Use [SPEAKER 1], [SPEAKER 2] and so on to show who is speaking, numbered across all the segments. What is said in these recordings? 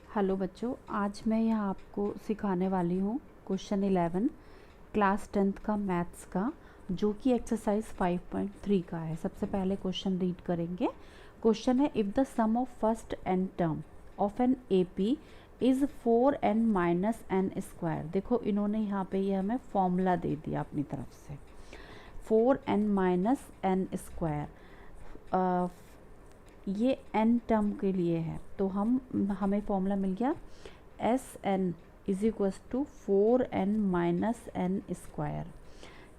[SPEAKER 1] Hello बच्चों, आज मैं यहाँ आपको सिखाने वाली हूँ क्वेश्चन 11 क्लास 10th का मैथ्स का, जो कि एक्सरसाइज 5.3 का है। सबसे पहले क्वेश्चन रीड करेंगे। क्वेश्चन है, if the sum of first n term of an AP is 4n minus n square. देखो, इन्होंने यहाँ पे ये हमें फॉर्मूला दे दिया अपनी तरफ से, 4n माइनस एन स्क्वायर। ये n टर्म के लिए है, तो हमें फॉर्मूला मिल गया Sn is equals to 4n minus n square.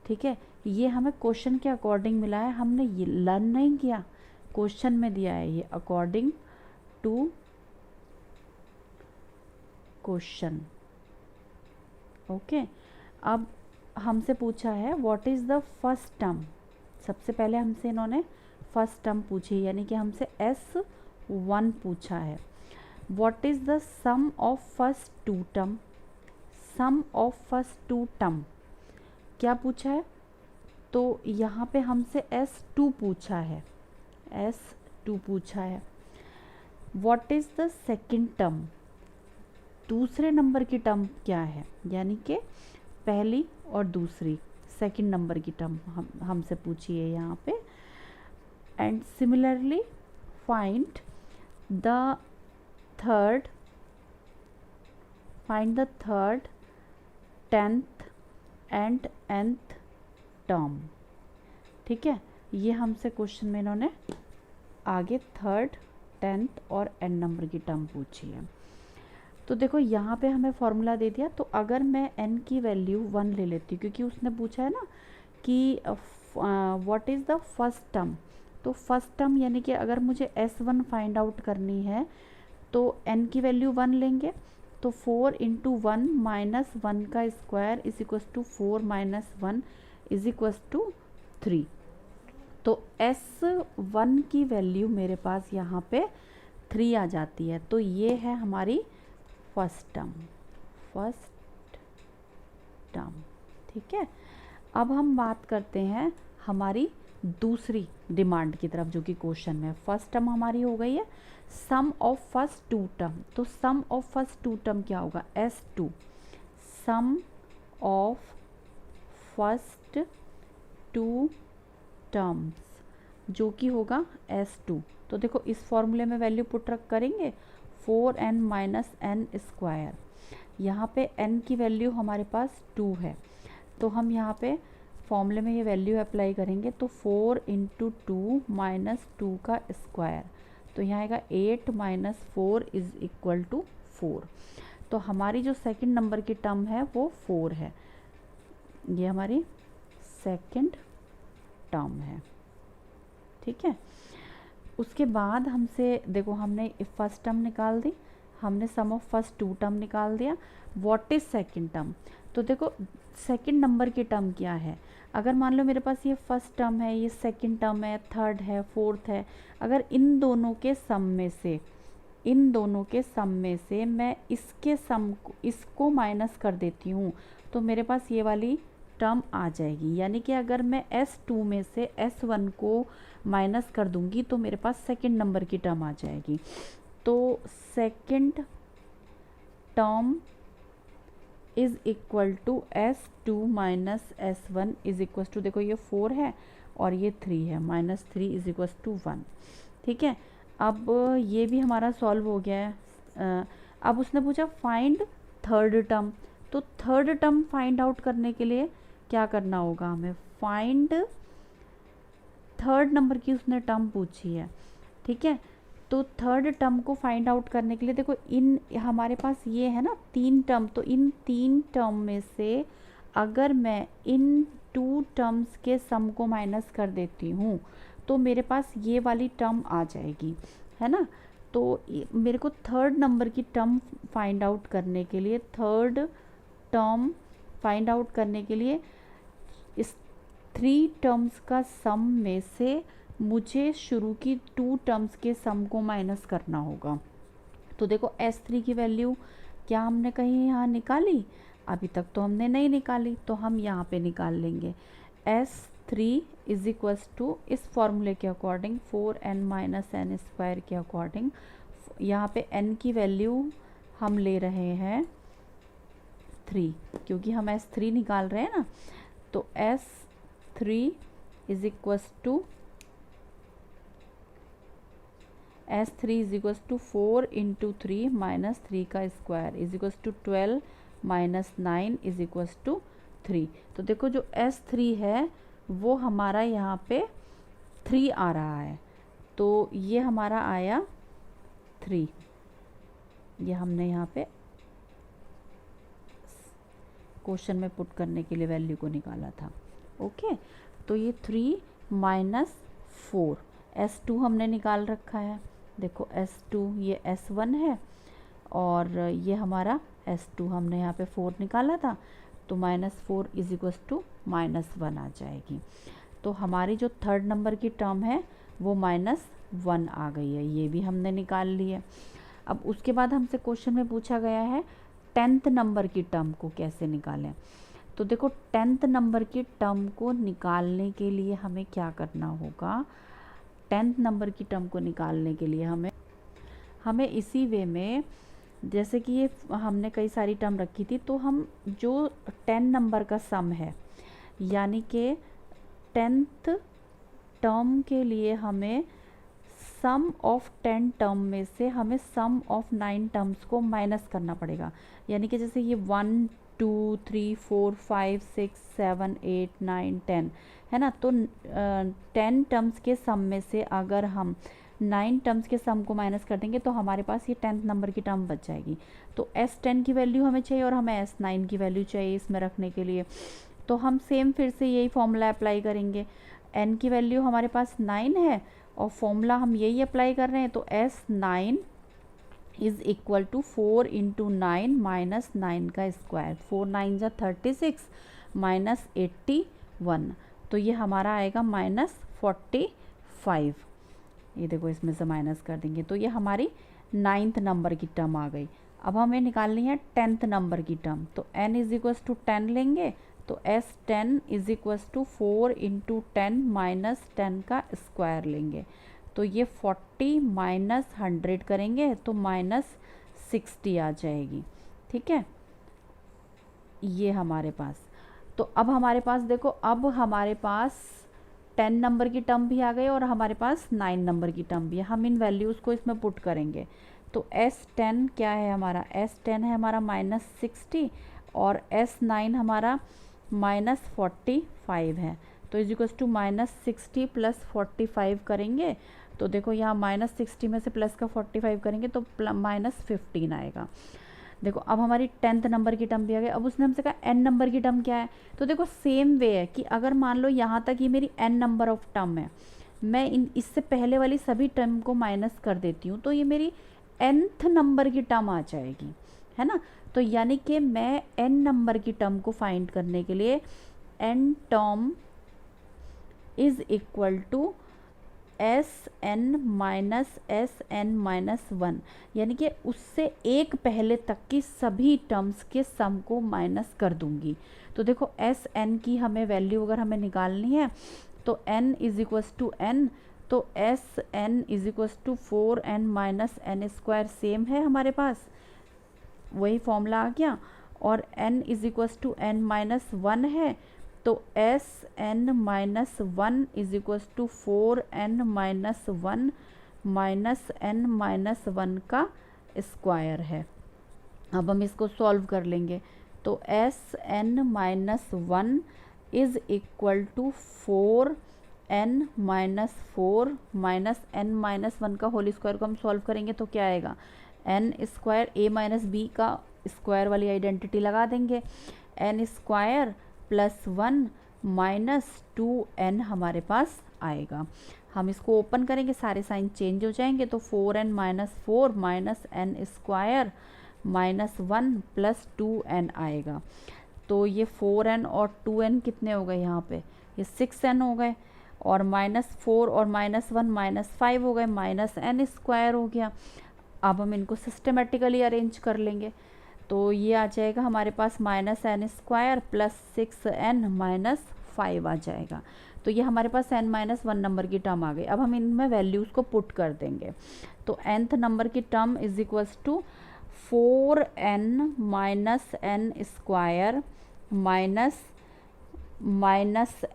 [SPEAKER 1] ठीक है, ये हमें क्वेश्चन के अकॉर्डिंग मिला है, हमने ये लर्न नहीं किया, क्वेश्चन में दिया है ये अकॉर्डिंग टू क्वेश्चन। ओके, अब हमसे पूछा है what is the first term. सबसे पहले हमसे इन्होंने फर्स्ट टर्म पूछी, यानी कि हमसे S1 पूछा है। What is the sum of first two term. Sum of first two term क्या पूछा है, तो यहाँ पे हमसे S2 पूछा है, S2 पूछा है। What is the second term, दूसरे नंबर की टर्म क्या है, यानी कि पहली और दूसरी सेकंड नंबर की टर्म हमसे पूछी है यहाँ पे। And similarly find the third 10th and nth term. ठीक है, ये हमसे क्वेश्चन में इन्होंने आगे 3rd 10th और n नंबर की टर्म पूछी है। तो देखो, यहाँ पे हमें फॉर्मूला दे दिया, तो अगर मैं n की वैल्यू 1 ले लेती हूँ, क्योंकि उसने पूछा है ना कि what is the first term, तो फर्स्ट टर्म यानी कि अगर मुझे S1 फाइंड आउट करनी है तो n की वैल्यू 1 लेंगे, तो 4 इंटू 1 माइनस 1 का square is equals to 4 minus 1 is equals to 3। तो S1 की वैल्यू मेरे पास यहाँ पे 3 आ जाती है, तो ये है हमारी फर्स्ट टर्म। ठीक है, अब हम बात करते हैं हमारी दूसरी डिमांड की तरफ, जो कि क्वेश्चन में फर्स्ट टर्म हमारी हो गई है sum of first two term. तो sum of first two term क्या होगा, S2 sum of first two terms, जो कि होगा S2। तो देखो, इस फॉर्मूले में वैल्यू पुट रख करेंगे 4n माइनस एन स्क्वायर। यहाँ पे n की वैल्यू हमारे पास 2 है, तो हम यहाँ पे फॉर्मूले में ये वैल्यू अप्लाई करेंगे, तो 4 इंटू 2 माइनस 2 का स्क्वायर, तो यहाँ आएगा 8 माइनस 4 इज इक्वल टू 4। तो हमारी जो सेकंड नंबर की टर्म है वो 4 है, ये हमारी सेकंड टर्म है। ठीक है, उसके बाद हमसे देखो, हमने फर्स्ट टर्म निकाल दी, हमने सम ऑफ फर्स्ट टू टर्म निकाल दिया। व्हाट इज़ सेकंड टर्म, तो देखो सेकंड नंबर की टर्म क्या है। अगर मान लो मेरे पास ये फर्स्ट टर्म है, ये सेकंड टर्म है, थर्ड है, फोर्थ है, अगर इन दोनों के सम में से मैं इसके सम को इसको माइनस कर देती हूँ, तो मेरे पास ये वाली टर्म आ जाएगी। यानी कि अगर मैं S2 में से S1 को माइनस कर दूंगी तो मेरे पास सेकंड नंबर की टर्म आ जाएगी। तो second term is equal to S2 minus S1 is equal to, देखो ये 4 है और ये 3 है, माइनस 3 इज इक्वल टू 1। ठीक है, अब ये भी हमारा सॉल्व हो गया है। अब उसने पूछा फाइंड थर्ड टर्म, तो थर्ड टर्म फाइंड आउट करने के लिए क्या करना होगा हमें, फाइंड थर्ड नंबर की उसने टर्म पूछी है। ठीक है, तो थर्ड टर्म को फाइंड आउट करने के लिए देखो, इन हमारे पास ये है ना 3 टर्म, तो इन 3 टर्म में से अगर मैं इन 2 टर्म्स के सम को माइनस कर देती हूँ तो मेरे पास ये वाली टर्म आ जाएगी, है ना। तो मेरे को थर्ड नंबर की टर्म फाइंड आउट करने के लिए, थर्ड टर्म फाइंड आउट करने के लिए इस 3 टर्म्स का सम में से मुझे शुरू की 2 टर्म्स के सम को माइनस करना होगा। तो देखो S3 की वैल्यू क्या हमने कहीं यहाँ निकाली, अभी तक तो हमने नहीं निकाली, तो हम यहाँ पे निकाल लेंगे। S3 इज इक्वल्स टू, इस फॉर्मूले के according 4n minus n square के अकॉर्डिंग, यहाँ पे n की वैल्यू हम ले रहे हैं 3, क्योंकि हम S3 निकाल रहे हैं ना, तो S3 is equals to 4 into 3 minus 3 का square is equals to 12 minus 9 is equals to 3। तो देखो जो S3 है वो हमारा यहाँ पे 3 आ रहा है, तो ये हमारा आया 3। ये हमने यहाँ पे क्वेश्चन में पुट करने के लिए वैल्यू को निकाला था। ओके, तो ये 3 माइनस 4, S2 हमने निकाल रखा है। देखो S2 ये S1 है और ये हमारा S2 हमने यहाँ पे 4 निकाला था, तो -4 इज इक्वल्स टू -1 आ जाएगी। तो हमारी जो थर्ड नंबर की टर्म है वो -1 आ गई है, ये भी हमने निकाल ली है। अब उसके बाद हमसे क्वेश्चन में पूछा गया है 10th नंबर की टर्म को कैसे निकालें। तो देखो 10th नंबर की टर्म को निकालने के लिए हमें क्या करना होगा, 10th नंबर की टर्म को निकालने के लिए हमें इसी वे में, जैसे कि ये हमने कई सारी टर्म रखी थी, तो हम जो 10 नंबर का सम है, यानी कि 10th टर्म के लिए हमें सम ऑफ 10 टर्म में से हमें सम ऑफ 9 टर्म्स को माइनस करना पड़ेगा। यानी कि जैसे ये 1 2 3 4 5 6 7 8 9 10 है ना, तो 10 टर्म्स के सम में से अगर हम 9 टर्म्स के सम को माइनस कर देंगे तो हमारे पास ये 10th नंबर की टर्म बच जाएगी। तो S10 की वैल्यू हमें चाहिए और हमें S9 की वैल्यू चाहिए इसमें रखने के लिए, तो हम सेम फिर से यही फॉर्मूला अप्लाई करेंगे। n की वैल्यू हमारे पास 9 है और फॉर्मूला हम यही अप्लाई कर रहे हैं, तो S9 is equal to 4 into 9 minus 9 का स्क्वायर, 4 9 जा 36 माइनस 81, तो ये हमारा आएगा -45। ये देखो इसमें से माइनस कर देंगे, तो ये हमारी 9th नंबर की टर्म आ गई। अब हमें निकालनी है 10th नंबर की टर्म, तो n इज इक्वल्स टू 10 लेंगे, तो S10 is equals to 4 into 10 minus 10 का स्क्वायर लेंगे, तो ये 40 माइनस 100 करेंगे तो -60 आ जाएगी। ठीक है, ये हमारे पास, तो अब हमारे पास देखो, अब हमारे पास 10 नंबर की टर्म भी आ गई और हमारे पास 9 नंबर की टर्म भी है। हम इन वैल्यूज़ को इसमें पुट करेंगे, तो S10 क्या है हमारा, S10 है हमारा -60 और S9 हमारा -45 है, तो इज इक्वल्स टू -60 प्लस 45 करेंगे, तो देखो यहाँ -60 में से प्लस का 45 करेंगे तो -15 आएगा। देखो अब हमारी 10th नंबर की टर्म भी आ गई। अब उसने हमसे कहा n नंबर की टर्म क्या है, तो देखो सेम वे है कि अगर मान लो यहाँ तक ये मेरी n नंबर ऑफ टर्म है, मैं इससे पहले वाली सभी टर्म को माइनस कर देती हूँ, तो ये मेरी nth नंबर की टर्म आ जाएगी, है ना। तो यानी कि मैं n नंबर की टर्म को फाइंड करने के लिए n term is equal to Sn minus Sn-1, यानी कि उससे एक पहले तक की सभी टर्म्स के सम को माइनस कर दूंगी। तो देखो Sn की हमें वैल्यू अगर हमें निकालनी है, तो n is equals to n, तो Sn is equals to 4n minus n square same है हमारे पास, वही फॉर्मूला आ गया, और n is equals to n minus 1 है, तो Sn minus 1 is equals to 4n minus 1 minus n minus 1 का स्क्वायर है। अब हम इसको सॉल्व कर लेंगे, तो Sn minus 1 is equal to 4n minus 4 minus n minus 1 का होल स्क्वायर को हम सॉल्व करेंगे तो क्या आएगा, n square a minus b का स्क्वायर वाली आइडेंटिटी लगा देंगे, n square plus 1 minus 2n हमारे पास आएगा। हम इसको ओपन करेंगे, सारे साइन चेंज हो जाएंगे, तो 4n minus 4 minus n square minus 1 plus 2n आएगा। तो ये 4n और 2n कितने हो गए यहाँ पे, ये 6n हो गए, और -4 और -1 -5 हो गए, माइनस n स्क्वायर हो गया। अब हम इनको सिस्टमेटिकली अरेंज कर लेंगे, तो ये आ जाएगा हमारे पास -n square plus 6n minus 5 आ जाएगा। तो ये हमारे पास n-1 नंबर की टर्म आ गई। अब हम इनमें वैल्यूज़ को पुट कर देंगे, तो nth नंबर की term is equals to 4n minus n square minus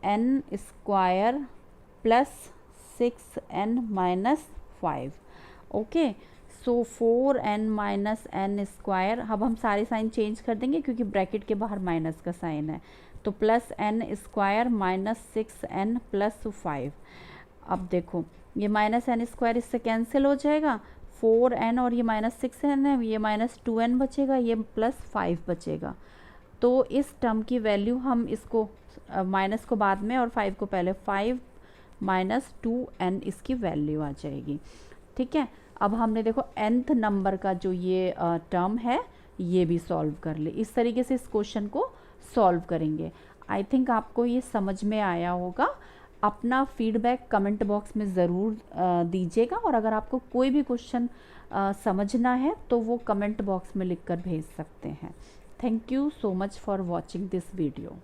[SPEAKER 1] n square plus 6n minus 5। Okay, so 4n minus n square, अब हम सारे साइन चेंज कर देंगे क्योंकि ब्रैकेट के बाहर माइनस का साइन है, तो plus n square minus 6n plus 5। अब देखो ये माइनस एन स्क्वायर इससे कैंसिल हो जाएगा, 4n और ये माइनस 6n है, ये माइनस 2n बचेगा, ये प्लस 5 बचेगा। तो इस टर्म की वैल्यू हम इसको माइनस को बाद में और 5 को पहले, 5 माइनस 2n इसकी वैल्यू आ जाएगी। ठीक है, अब हमने देखो nth नंबर का जो ये टर्म है ये भी सॉल्व कर ले। इस तरीके से इस क्वेश्चन को सॉल्व करेंगे। आई थिंक आपको ये समझ में आया होगा। अपना फीडबैक कमेंट बॉक्स में ज़रूर दीजिएगा, और अगर आपको कोई भी क्वेश्चन समझना है तो वो कमेंट बॉक्स में लिखकर भेज सकते हैं। Thank you so much for watching this video.